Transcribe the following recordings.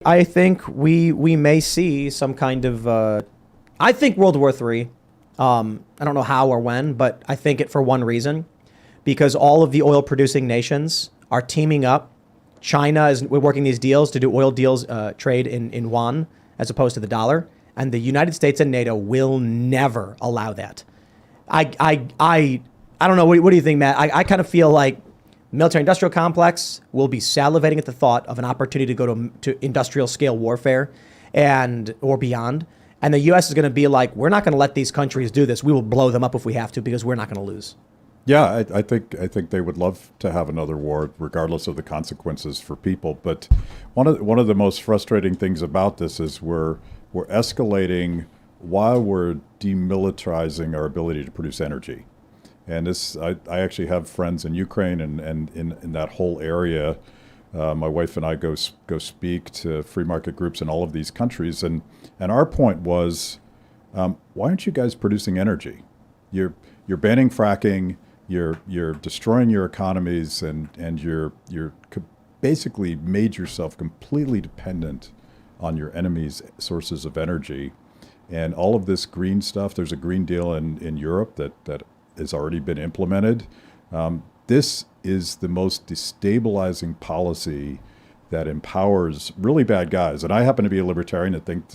I think we may see some kind of I think World War III. I don't know how or when, but I think it for one reason, because all of the oil producing nations are teaming up. China is we're working these deals to do oil deals, trade in yuan as opposed to the dollar, and the United States and NATO will never allow that. I don't know. What do you think, Matt? I kind of feel like military industrial complex will be salivating at the thought of an opportunity to go to industrial scale warfare or beyond. And the U.S. is going to be like, we're not going to let these countries do this. We will blow them up if we have to, because we're not going to lose. Yeah, I think they would love to have another war, regardless of the consequences for people. But one of the most frustrating things about this is we're escalating while we're demilitarizing our ability to produce energy. And this, I actually have friends in Ukraine and in that whole area. My wife and I go speak to free market groups in all of these countries, and our point was, why aren't you guys producing energy? You're banning fracking, you're destroying your economies, and you're basically made yourself completely dependent on your enemy's sources of energy, and all of this green stuff. There's a Green Deal in Europe that has already been implemented. This is the most destabilizing policy that empowers really bad guys. And I happen to be a libertarian. I think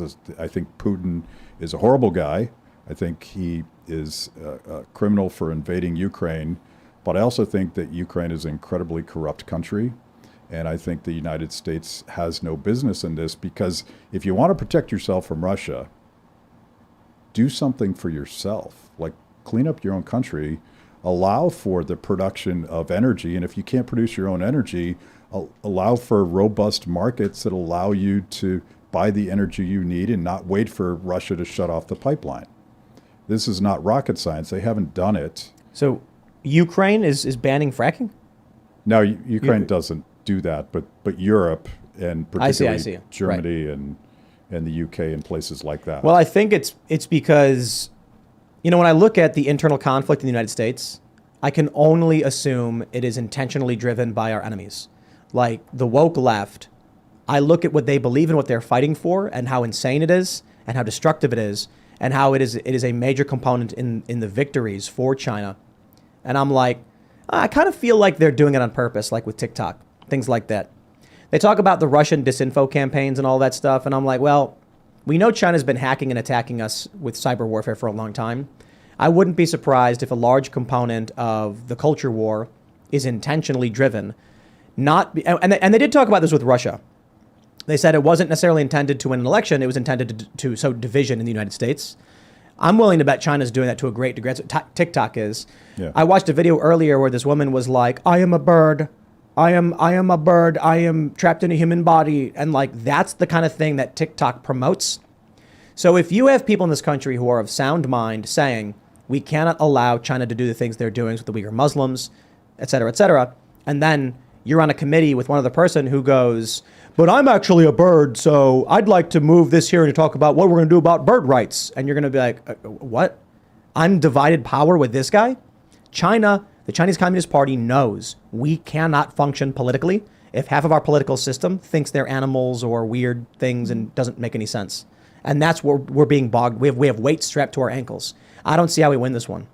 Putin is a horrible guy. I think he is a criminal for invading Ukraine. But I also think that Ukraine is an incredibly corrupt country. And I think the United States has no business in this, because if you want to protect yourself from Russia, do something for yourself. Like, clean up your own country, allow for the production of energy. And if you can't produce your own energy, allow for robust markets that allow you to buy the energy you need and not wait for Russia to shut off the pipeline. This is not rocket science. They haven't done it. So Ukraine is banning fracking? No, Ukraine doesn't do that, but Europe, and particularly I see. Germany, right. and the UK and places like that. Well, I think it's because, when I look at the internal conflict in the United States, I can only assume it is intentionally driven by our enemies. Like the woke left, I look at what they believe in, what they're fighting for, and how insane it is, and how destructive it is, and how it is a major component in the victories for China. And I'm like, I kind of feel like they're doing it on purpose, like with TikTok, things like that. They talk about the Russian disinfo campaigns and all that stuff, and I'm like, well, we know China's been hacking and attacking us with cyber warfare for a long time. I wouldn't be surprised if a large component of the culture war is intentionally driven. And they did talk about this with Russia. They said it wasn't necessarily intended to win an election. It was intended to sow division in the United States. I'm willing to bet China's doing that to a great degree. That's what TikTok is. Yeah. I watched a video earlier where this woman was like, I am a bird. I am a bird. I am trapped in a human body. And like, that's the kind of thing that TikTok promotes. So if you have people in this country who are of sound mind saying, we cannot allow China to do the things they're doing with the Uyghur Muslims, et cetera, and then you're on a committee with one other person who goes, but I'm actually a bird, so I'd like to move this here and talk about what we're going to do about bird rights. And you're going to be like, what? Undivided power with this guy? China, the Chinese Communist Party, knows we cannot function politically if half of our political system thinks they're animals or weird things and doesn't make any sense. And that's where we're being bogged. We have weights strapped to our ankles. I don't see how we win this one.